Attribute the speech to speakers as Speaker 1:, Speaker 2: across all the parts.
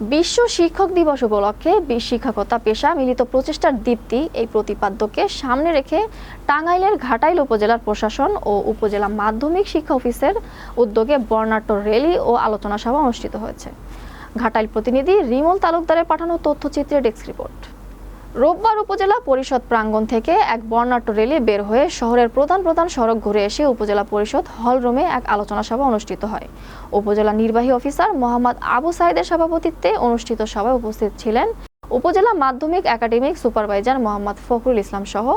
Speaker 1: বিশ্ব শিক্ষক দিবস উপলক্ষে শিক্ষকতা পেশা মিলিত প্রচেষ্টার দীপ্তি এই প্রতিপাদ্যকে সামনে রেখে টাঙ্গাইলের ঘাটাইল উপজেলার প্রশাসন ও উপজেলা মাধ্যমিক শিক্ষা অফিসের উদ্যোগে বর্ণাঢ্য র্যালি ও আলোচনা সভা অনুষ্ঠিত হয়েছে। ঘাটাইল প্রতিনিধি রিমল তালুকদারের পাঠানো তথ্যচিত্রে ডেস্ক রিপোর্ট। রোববার উপজেলা পরিষদ প্রাঙ্গণ থেকে এক বর্ণাঢ্য র্যালি বের হয়ে শহরের প্রধান সড়ক ঘুরে এসে উপজেলা পরিষদ হল রুমে এক আলোচনা সভা অনুষ্ঠিত হয়। উপজেলা নির্বাহী অফিসার মোহাম্মদ আবু সাইদের সভাপতিত্বে অনুষ্ঠিত সভায় উপস্থিত ছিলেন উপজেলা মাধ্যমিক একাডেমিক সুপারভাইজার মোহাম্মদ ফখরুল ইসলাম সহ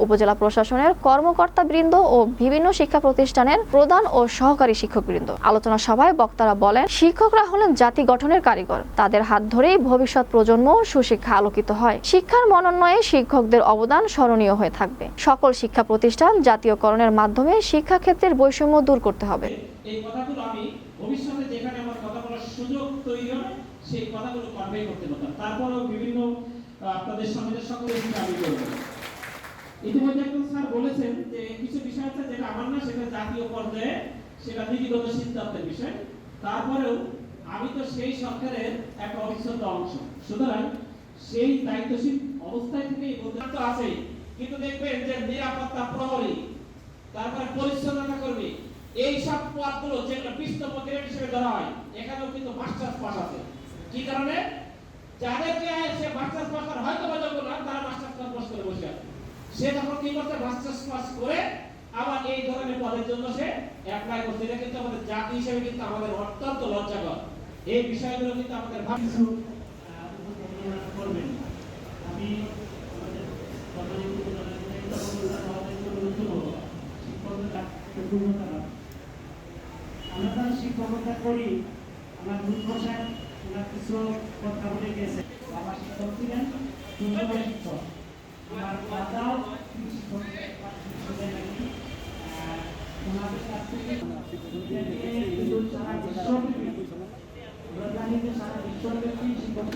Speaker 1: উপজেলা প্রশাসনের কর্মকর্তাবৃন্দ ও বিভিন্ন শিক্ষা প্রতিষ্ঠানের প্রধান ও সহকারী শিক্ষকবৃন্দ। আলোচনা সভায় বক্তারা বলেন, শিক্ষকরা হলেন জাতি গঠনের কারিগর। তাদের হাত ধরেই ভবিষ্যৎ প্রজন্ম সুশিক্ষা আলোকিত হয়। শিক্ষার মনোন্নয়ে শিক্ষকদের অবদান স্মরণীয় হয়ে থাকবে। সকল শিক্ষা প্রতিষ্ঠান জাতীয়করণের মাধ্যমে শিক্ষা ক্ষেত্রের বৈষম্য দূর করতে হবে।
Speaker 2: এই কথাগুলো আমি ভবিষ্যতে যেখানে আমার কথা বলার সুযোগ তৈরি হবে সেই কথাগুলো কনভে করতে পারতাম। তারপরেও বিভিন্ন আপনাদের সামনে সকলে আমি করব। ইতিমধ্যে একজন স্যার বলেছেন যে কিছু বিষয় আছে যেটা আমার না, সেটা জাতীয় পর্যায়ে সেটা নীতিগত সিদ্ধান্তের বিষয়। তারপরেও আমি তো সেই সরকারের একটা অবিচ্ছেদ্য অংশ, সুতরাং সেই দায়িত্বশীল অবস্থায় থেকে এই বোধ আছেই। কিন্তু দেখবেন যে নিরাপত্তা প্রহরী, তারপরে পরিচ্ছন্নতা কর্মী, এই সব পদগুলো যেগুলো পৃষ্ঠপোষক গ্রেড হিসেবে ধরা হয়, এখানেও কিন্তু মাস্টার্স পাস আছে। কি কারণে? যাদেরকে সে মাস্টার্স পাস করার হয়তো বা যোগ্য না, তারা মাস্টার্স পাস করে বসে আছে। সে তখন কি করছে? মাস্টার্স পাস করে আবার এই ধরনের পদের জন্য সে অ্যাপ্লাই করছে। এটা কিন্তু আমাদের জাতি হিসেবে কিন্তু আমাদের অত্যন্ত লজ্জাকর। এই বিষয়গুলো কিন্তু আমাদের ভাবছো করবেন। আমি আমরা শিক্ষকতা করি। আমার দুঃখসার ওনার কিছু কথা বলে গেছে। আমার শিক্ষক ছিলেন শিক্ষক। আমার দাদাও শিক্ষক ওনাদের কাছ থেকে সারা বিশ্বব্যাপী শিক্ষক